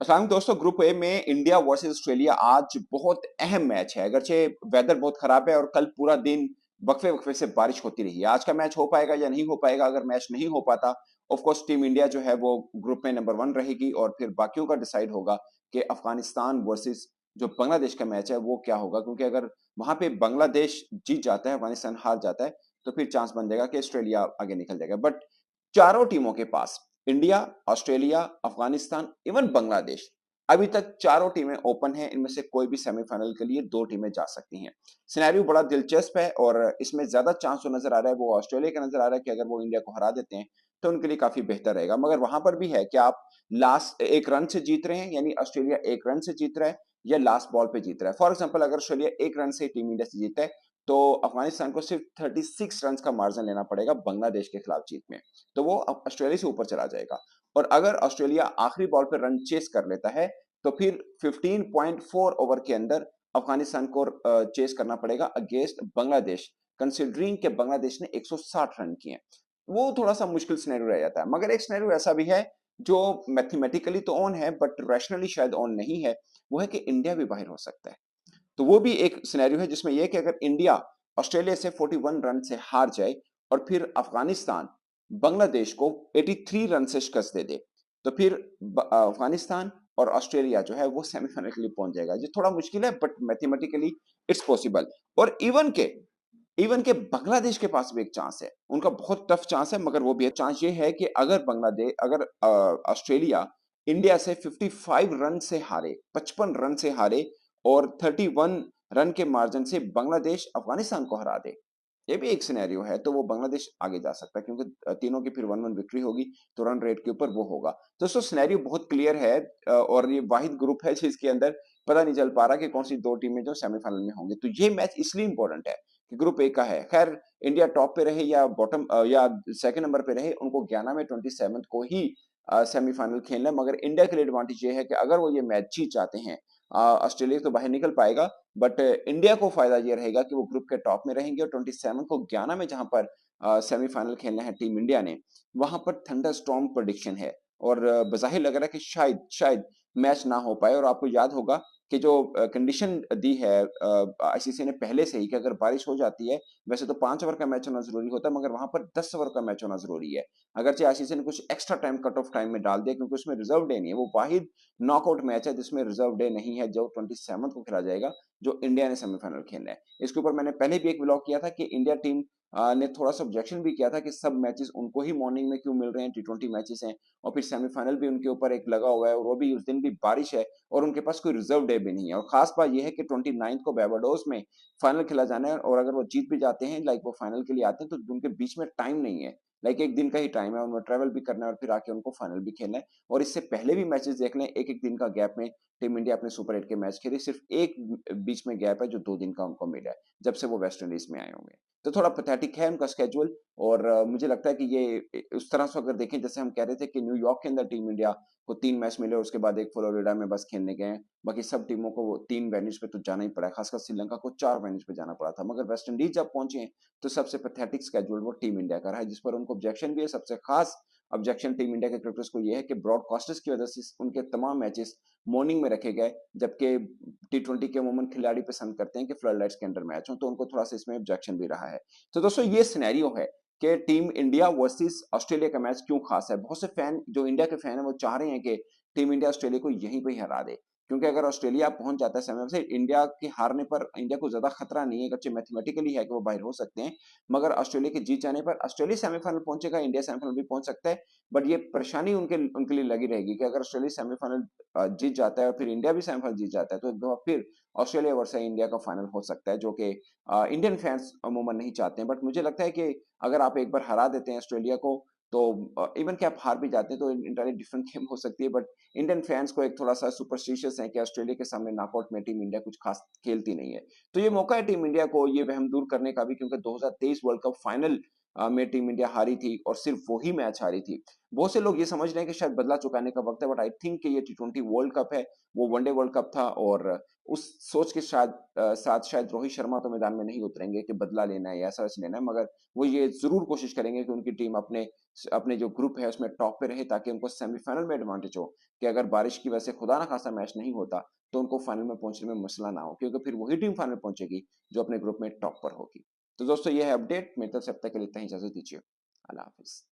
अस्सलाम दोस्तों, group A में इंडिया वर्सेस ऑस्ट्रेलिया आज बहुत अहम मैच है। अगरचे वेदर बहुत खराब है और कल पूरा दिन वक्फे वक्फे से बारिश होती रही है। आज का मैच हो पाएगा या नहीं हो पाएगा? अगर मैच नहीं हो पाता, ऑफ कोर्स टीम इंडिया जो है वो ग्रुप में नंबर वन रहेगी और फिर बाकियों का डिसाइड होगा कि अफगानिस्तान वर्सेस जो बांग्लादेश का मैच है वो क्या होगा। क्योंकि अगर वहां पे बांग्लादेश जीत जाता है, अफगानिस्तान हार जाता है, तो फिर चांस बन जाएगा कि ऑस्ट्रेलिया आगे निकल जाएगा। बट चारों टीमों के पास, India, Australia, Afghanistan, even Bangladesh, अभी तक चारों टीमें ओपन हैं। इनमें से कोई भी सेमीफाइनल के लिए दो टीमें जा सकती हैं। सिनेरियो बड़ा दिलचस्प है और इसमें ज्यादा चांस जो नजर आ रहा है वो ऑस्ट्रेलिया का नजर आ रहा है कि अगर वो इंडिया को हरा देते हैं तो उनके लिए काफी बेहतर रहेगा। मगर वहां पर भी है कि आप लास्ट एक रन से जीत रहे हैं, यानी ऑस्ट्रेलिया एक रन से जीत रहा है या लास्ट बॉल पे जीत रहा है। फॉर एग्जाम्पल, अगर ऑस्ट्रेलिया एक रन से टीम इंडिया से जीता है तो अफगानिस्तान को सिर्फ 36 रन का मार्जिन लेना पड़ेगा बांग्लादेश के खिलाफ जीत में, तो वो ऑस्ट्रेलिया से ऊपर चला जाएगा। और अगर ऑस्ट्रेलिया आखिरी बॉल पर रन चेस कर लेता है तो फिर 15.4 ओवर के अंदर अफगानिस्तान को चेस करना पड़ेगा अगेंस्ट बांग्लादेश, कंसिडरिंग कि बांग्लादेश ने 160 रन किए हैं। वो थोड़ा सा मुश्किल सिनेरियो रह जाता है। मगर एक सिनेरियो ऐसा भी है जो मैथमेटिकली तो ऑन है बट रैशनली शायद ऑन नहीं है, वो है कि इंडिया भी बाहर हो सकता है। तो वो भी एक सिनेरियो है जिसमें यह कि अगर इंडिया ऑस्ट्रेलिया से 41 रन से हार जाए और फिर अफगानिस्तान बांग्लादेश को 83 रन से शिकस्त दे दे, तो फिर अफगानिस्तान और ऑस्ट्रेलिया जो है वो सेमीफाइनल के लिए पहुंच जाएगा। ये थोड़ा मुश्किल है बट मैथमेटिकली इट्स पॉसिबल। और इवन के बांग्लादेश के पास भी एक चांस है, उनका बहुत टफ चांस है, मगर वो भी चांस ये है कि अगर बांग्लादेश अगर ऑस्ट्रेलिया इंडिया से 55 रन से हारे, 55 रन से हारे और 31 रन के मार्जिन से बांग्लादेश अफगानिस्तान को हरा दे, ये भी एक सिनेरियो है, तो वो बांग्लादेश आगे जा सकता है क्योंकि तीनों की फिर 1-1 विक्ट्री होगी तो रन रेट के ऊपर वो होगा। तो दोस्तों सिनेरियो बहुत क्लियर है और ये वाहिद ग्रुप है जिसके अंदर पता नहीं चल पा रहा कि कौन सी दो टीमें जो सेमीफाइनल में होंगे। तो ये मैच इसलिए इंपॉर्टेंट है कि ग्रुप ए का है। खैर, इंडिया टॉप पे रहे या बॉटम या सेकंड नंबर पे रहे, उनको गयाना में 27 को ही सेमीफाइनल खेलना है। मगर इंडिया के लिए एडवांटेज ये है कि अगर वो ये मैच जीत जाते हैं, ऑस्ट्रेलिया तो बाहर निकल पाएगा बट इंडिया को फायदा ये रहेगा कि वो ग्रुप के टॉप में रहेंगे। और 27 को गयाना में जहां पर सेमीफाइनल खेलना है टीम इंडिया ने, वहां पर थंडर स्टॉर्म प्रेडिक्शन है और बजाहिर लग रहा है कि शायद शायद मैच ना हो पाए। और आपको याद होगा कि जो कंडीशन दी है आईसीसी ने पहले से ही कि अगर बारिश हो जाती है, वैसे तो 5 ओवर का मैच होना जरूरी होता है मगर वहां पर 10 ओवर का मैच होना जरूरी है। अगरचे आईसीसी ने कुछ extra time cut off time में डाल दिया क्योंकि उसमें रिजर्व डे नहीं है, वो वाहिद नॉकआउट मैच है जिसमें रिजर्व डे नहीं है, जो 27 को खेला जाएगा, जो इंडिया ने सेमीफाइनल खेलना है। इसके ऊपर मैंने पहले भी एक ब्लॉग किया था कि इंडिया टीम ने थोड़ा सा ऑब्जेक्शन भी किया था कि सब मैचेस उनको ही मॉर्निंग में क्यों मिल रहे हैं, टी20 मैचेस हैं और फिर सेमीफाइनल भी उनके ऊपर एक लगा हुआ है और वो भी उस दिन भी बारिश है और उनके पास कोई रिजर्व डे भी नहीं है। और खास बात यह है कि 29 को बारबाडोस में फाइनल खेला जाना है और अगर वो जीत भी जाते हैं, लाइक वो फाइनल के लिए आते हैं, तो उनके बीच में टाइम नहीं है, लाइक एक दिन का ही टाइम है, उनको ट्रेवल भी करना है और फिर आके उनको फाइनल भी खेलना है। और इससे पहले भी मैचेस देख लें, एक एक दिन का गैप में टीम इंडिया अपने सुपर 8 के मैच खेली, सिर्फ एक बीच में गैप है जो 2 दिन का उनको मिला है जब से वो वेस्ट इंडीज में आए होंगे। तो थोड़ा पैथेटिक है उनका स्केड्यूल। और मुझे लगता है कि ये उस तरह से अगर देखें, जैसे हम कह रहे थे कि न्यूयॉर्क के अंदर टीम इंडिया को 3 मैच मिले और उसके बाद एक फ्लोरिडा में बस खेलने गए, बाकी सब टीमों को वो 3 वेन्यूज पे तो जाना ही पड़ा, खासकर श्रीलंका को 4 वेन्यूज पे जाना पड़ा था। मगर वेस्ट इंडीज जब पहुंचे तो सबसे पैथेटिक स्केड्यूल वो टीम इंडिया का रहा है, जिस पर उनको ऑब्जेक्शन भी है। सबसे खास ऑब्जेक्शन टीम इंडिया के क्रिकेटर्स को यह है कि ब्रॉडकास्टर्स की वजह से उनके तमाम मैचेस मॉर्निंग में रखे गए, जबकि टी20 के अमूमन खिलाड़ी पसंद करते हैं कि फ्लड लाइट्स के अंदर मैच हो, तो उनको थोड़ा सा इसमें ऑब्जेक्शन भी रहा है। तो दोस्तों ये सिनेरियो है कि टीम इंडिया वर्सेस ऑस्ट्रेलिया का मैच क्यों खास है। बहुत से फैन, जो इंडिया के फैन है, वो चाह रहे हैं कि टीम इंडिया ऑस्ट्रेलिया को यहीं पे ही हरा दे, क्योंकि अगर ऑस्ट्रेलिया पहुंच जाता है सेमीफाइनल से, इंडिया के हारने पर इंडिया को ज्यादा खतरा नहीं है। अच्छे मैथमेटिकली है कि वो बाहर हो सकते हैं, मगर ऑस्ट्रेलिया के जीत जाने पर ऑस्ट्रेलिया सेमीफाइनल पहुंचेगा, इंडिया सेमीफाइनल भी पहुंच सकता है। बट ये परेशानी उनके उनके लिए लगी रहेगी कि अगर ऑस्ट्रेलिया सेमीफाइनल जीत जाता है और फिर इंडिया भी सेमीफाइनल जीत जाता है, तो एक दफा फिर ऑस्ट्रेलिया वर्सेस इंडिया का फाइनल हो सकता है, जो कि इंडियन फैंस अमूमन नहीं चाहते हैं। बट मुझे लगता है कि अगर आप एक बार हरा देते हैं ऑस्ट्रेलिया को, तो इवन कि आप हार भी जाते हैं तो इंटायरली डिफरेंट गेम हो सकती है। बट इंडियन फैंस को एक थोड़ा सा सुपरस्टिशियस है कि ऑस्ट्रेलिया के सामने नॉकआउट में टीम इंडिया कुछ खास खेलती नहीं है। तो ये मौका है टीम इंडिया को ये वहम दूर करने का भी, क्योंकि 2023 वर्ल्ड कप फाइनल में टीम इंडिया हारी थी और सिर्फ वही मैच हारी थी। बहुत से लोग ये समझ रहे हैं कि शायद बदला चुकाने का वक्त है, बट आई थिंक कि ये टी20 वर्ल्ड कप है, वो वनडे वर्ल्ड कप था, और उस सोच के साथ शायद रोहित शर्मा तो मैदान में नहीं उतरेंगे कि बदला लेना है या ऐसा लेना है, मगर वो ये जरूर कोशिश करेंगे कि उनकी टीम अपने अपने जो ग्रुप है उसमें टॉप पे रहे, ताकि उनको सेमीफाइनल में एडवांटेज हो, कि अगर बारिश की वजह से खुदा ना खासा मैच नहीं होता तो उनको फाइनल में पहुंचने में मसला ना हो, क्योंकि फिर वही टीम फाइनल पहुंचेगी जो अपने ग्रुप में टॉप पर होगी। तो दोस्तों ये है अपडेट, मेरी तरफ से अब तक के लिए इतना ही, इजाजत दीजिए। अल्लाह हाफिज।